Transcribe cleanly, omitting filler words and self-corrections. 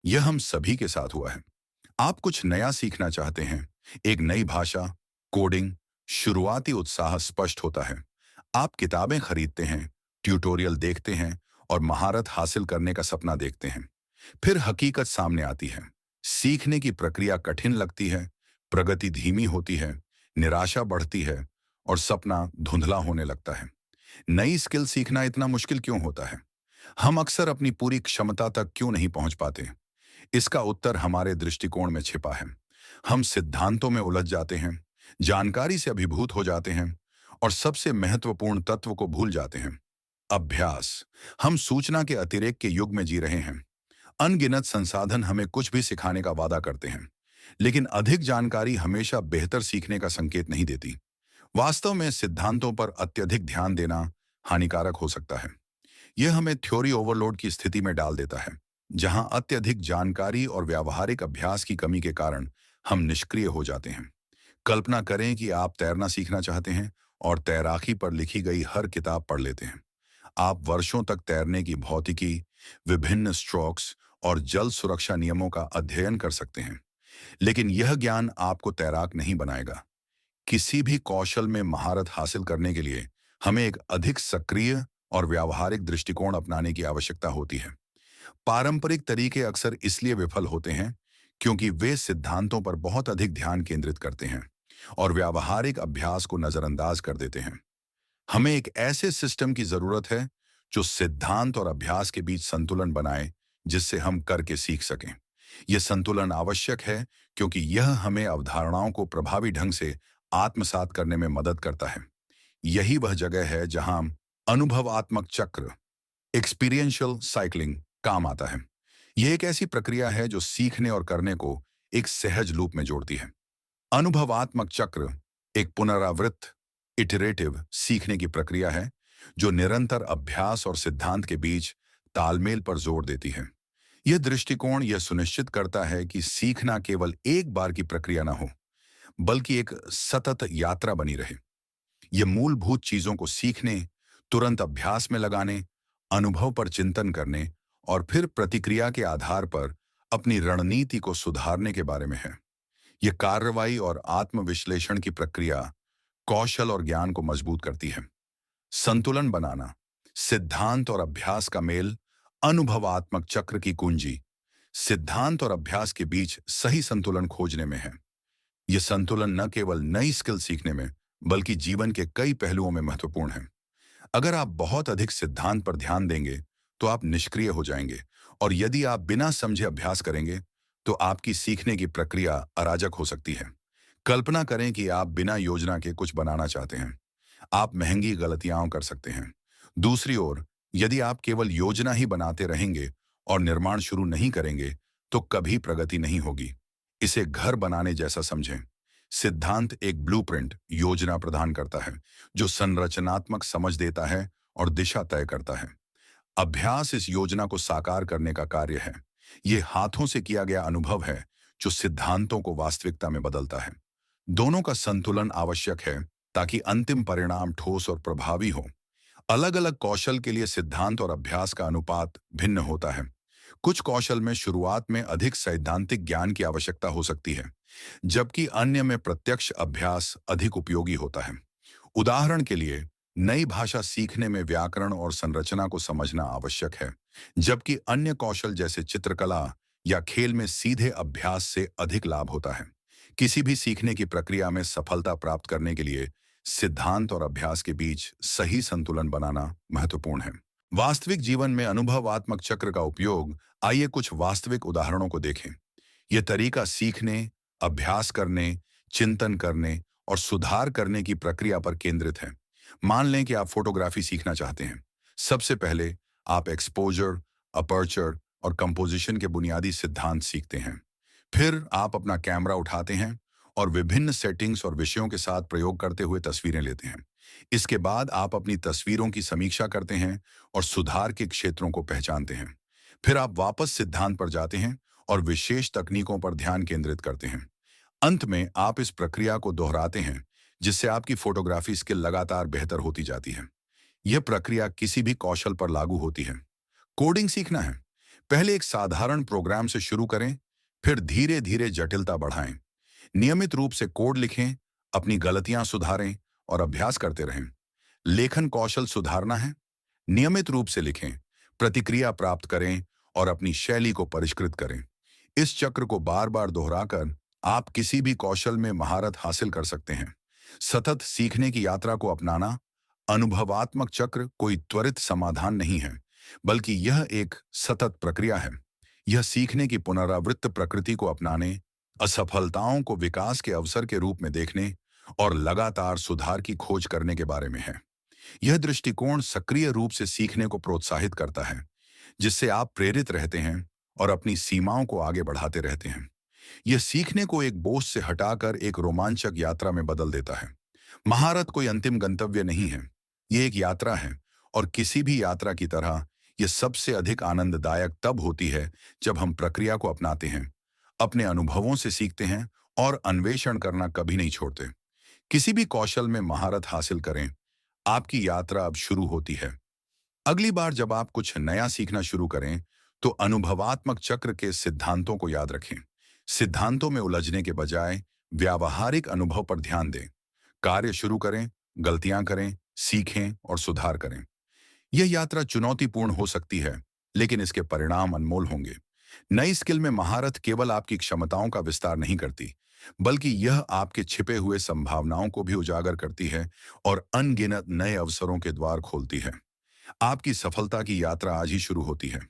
यह हम सभी के साथ हुआ है। आप कुछ नया सीखना चाहते हैं, एक नई भाषा, कोडिंग, शुरुआती उत्साह स्पष्ट होता है। आप किताबें खरीदते हैं, ट्यूटोरियल देखते हैं और महारत हासिल करने का सपना देखते हैं। फिर हकीकत सामने आती है। सीखने की प्रक्रिया कठिन लगती है, प्रगति धीमी होती है, निराशा बढ़ती है और सपना धुंधला होने लगता है। नई स्किल सीखना इतना मुश्किल क्यों होता है? हम अक्सर अपनी पूरी क्षमता तक क्यों नहीं पहुंच पाते? इसका उत्तर हमारे दृष्टिकोण में छिपा है। हम सिद्धांतों में उलझ जाते हैं, जानकारी से अभिभूत हो जाते हैं और सबसे महत्वपूर्ण तत्व को भूल जाते हैं, अभ्यास। हम सूचना के अतिरेक के युग में जी रहे हैं। अनगिनत संसाधन हमें कुछ भी सिखाने का वादा करते हैं, लेकिन अधिक जानकारी हमेशा बेहतर सीखने का संकेत नहीं देती। वास्तव में सिद्धांतों पर अत्यधिक ध्यान देना हानिकारक हो सकता है। यह हमें थ्योरी ओवरलोड की स्थिति में डाल देता है, जहां अत्यधिक जानकारी और व्यावहारिक अभ्यास की कमी के कारण हम निष्क्रिय हो जाते हैं। कल्पना करें कि आप तैरना सीखना चाहते हैं और तैराकी पर लिखी गई हर किताब पढ़ लेते हैं। आप वर्षों तक तैरने की भौतिकी, विभिन्न स्ट्रोक्स और जल सुरक्षा नियमों का अध्ययन कर सकते हैं, लेकिन यह ज्ञान आपको तैराक नहीं बनाएगा। किसी भी कौशल में महारत हासिल करने के लिए हमें एक अधिक सक्रिय और व्यावहारिक दृष्टिकोण अपनाने की आवश्यकता होती है। पारंपरिक तरीके अक्सर इसलिए विफल होते हैं क्योंकि वे सिद्धांतों पर बहुत अधिक ध्यान केंद्रित करते हैं और व्यावहारिक अभ्यास को नजरअंदाज कर देते हैं। हमें एक ऐसे सिस्टम की जरूरत है जो सिद्धांत और अभ्यास के बीच संतुलन बनाए, जिससे हम करके सीख सकें। यह संतुलन आवश्यक है क्योंकि यह हमें अवधारणाओं को प्रभावी ढंग से आत्मसात करने में मदद करता है। यही वह जगह है जहां अनुभवात्मक चक्र, एक्सपीरियंशियल साइकिलिंग, काम आता है। यह एक ऐसी प्रक्रिया है जो सीखने और करने को एक सहज लूप में जोड़ती है। अनुभवात्मक चक्र एक पुनरावृत्त इटरेटिव सीखने की प्रक्रिया है जो निरंतर अभ्यास और सिद्धांत के बीच तालमेल पर जोर देती है। यह दृष्टिकोण यह सुनिश्चित करता है कि सीखना केवल एक बार की प्रक्रिया ना हो, बल्कि एक सतत यात्रा बनी रहे। यह मूलभूत चीजों को सीखने, तुरंत अभ्यास में लगाने, अनुभव पर चिंतन करने और फिर प्रतिक्रिया के आधार पर अपनी रणनीति को सुधारने के बारे में है। यह कार्रवाई और आत्मविश्लेषण की प्रक्रिया कौशल और ज्ञान को मजबूत करती है। संतुलन बनाना, सिद्धांत और अभ्यास का मेल, अनुभवात्मक चक्र की कुंजी, सिद्धांत और अभ्यास के बीच सही संतुलन खोजने में है। यह संतुलन न केवल नई स्किल सीखने में, बल्कि जीवन के कई पहलुओं में महत्वपूर्ण है। अगर आप बहुत अधिक सिद्धांत पर ध्यान देंगे, तो आप निष्क्रिय हो जाएंगे, और यदि आप बिना समझे अभ्यास करेंगे, तो आपकी सीखने की प्रक्रिया अराजक हो सकती है। कल्पना करें कि आप बिना योजना के कुछ बनाना चाहते हैं। आप महंगी गलतियां कर सकते हैं। दूसरी ओर, यदि आप केवल योजना ही बनाते रहेंगे और निर्माण शुरू नहीं करेंगे, तो कभी प्रगति नहीं होगी। इसे घर बनाने जैसा समझें। सिद्धांत एक ब्लूप्रिंट योजना प्रदान करता है, जो संरचनात्मक समझ देता है और दिशा तय करता है। अभ्यास इस योजना को साकार करने का कार्य है। ये हाथों से किया गया अनुभव है जो सिद्धांतों को वास्तविकता में बदलता है। दोनों का संतुलन आवश्यक है ताकि अंतिम परिणाम ठोस और प्रभावी हो। अलग अलग कौशल के लिए सिद्धांत और अभ्यास का अनुपात भिन्न होता है। कुछ कौशल में शुरुआत में अधिक सैद्धांतिक ज्ञान की आवश्यकता हो सकती है, जबकि अन्य में प्रत्यक्ष अभ्यास अधिक उपयोगी होता है। उदाहरण के लिए, नई भाषा सीखने में व्याकरण और संरचना को समझना आवश्यक है, जबकि अन्य कौशल जैसे चित्रकला या खेल में सीधे अभ्यास से अधिक लाभ होता है। किसी भी सीखने की प्रक्रिया में सफलता प्राप्त करने के लिए सिद्धांत और अभ्यास के बीच सही संतुलन बनाना महत्वपूर्ण है। वास्तविक जीवन में अनुभवात्मक चक्र का उपयोग, आइए कुछ वास्तविक उदाहरणों को देखें। यह तरीका सीखने, अभ्यास करने, चिंतन करने और सुधार करने की प्रक्रिया पर केंद्रित है। मान लें कि आप फोटोग्राफी सीखना चाहते हैं। सबसे पहले आप एक्सपोजर, अपर्चर और कंपोजिशन के बुनियादी सिद्धांत सीखते हैं। फिर आप अपना कैमरा उठाते हैं और विभिन्न सेटिंग्स और विषयों के साथ प्रयोग करते हुए तस्वीरें लेते हैं। इसके बाद आप अपनी तस्वीरों की समीक्षा करते हैं और सुधार के क्षेत्रों को पहचानते हैं। फिर आप वापस सिद्धांत पर जाते हैं और विशेष तकनीकों पर ध्यान केंद्रित करते हैं। अंत में आप इस प्रक्रिया को दोहराते हैं, जिससे आपकी फोटोग्राफी स्किल लगातार बेहतर होती जाती है। यह प्रक्रिया किसी भी कौशल पर लागू होती है। कोडिंग सीखना है। पहले एक साधारण प्रोग्राम से शुरू करें, फिर धीरे धीरे जटिलता बढ़ाएं। नियमित रूप से कोड लिखें, अपनी गलतियां सुधारें और अभ्यास करते रहें। लेखन कौशल सुधारना है, नियमित रूप से लिखें, प्रतिक्रिया प्राप्त करें और अपनी शैली को परिष्कृत करें। इस चक्र को बार बार दोहराकर आप किसी भी कौशल में महारत हासिल कर सकते हैं। सतत सीखने की यात्रा को अपनाना। अनुभवात्मक चक्र कोई त्वरित समाधान नहीं है, बल्कि यह एक सतत प्रक्रिया है। यह सीखने की पुनरावृत्त प्रकृति को अपनाने, असफलताओं को विकास के अवसर के रूप में देखने और लगातार सुधार की खोज करने के बारे में है। यह दृष्टिकोण सक्रिय रूप से सीखने को प्रोत्साहित करता है, जिससे आप प्रेरित रहते हैं और अपनी सीमाओं को आगे बढ़ाते रहते हैं। यह सीखने को एक बोझ से हटाकर एक रोमांचक यात्रा में बदल देता है। महारत कोई अंतिम गंतव्य नहीं है, ये एक यात्रा है, और किसी भी यात्रा की तरह यह सबसे अधिक आनंददायक तब होती है जब हम प्रक्रिया को अपनाते हैं, अपने अनुभवों से सीखते हैं और अन्वेषण करना कभी नहीं छोड़ते। किसी भी कौशल में महारत हासिल करें, आपकी यात्रा अब शुरू होती है। अगली बार जब आप कुछ नया सीखना शुरू करें, तो अनुभवात्मक चक्र के सिद्धांतों को याद रखें। सिद्धांतों में उलझने के बजाय व्यावहारिक अनुभव पर ध्यान दें। कार्य शुरू करें, गलतियां करें, सीखें और सुधार करें। यह यात्रा चुनौतीपूर्ण हो सकती है, लेकिन इसके परिणाम अनमोल होंगे। नई स्किल में महारत केवल आपकी क्षमताओं का विस्तार नहीं करती, बल्कि यह आपके छिपे हुए संभावनाओं को भी उजागर करती है और अनगिनत नए अवसरों के द्वार खोलती है। आपकी सफलता की यात्रा आज ही शुरू होती है।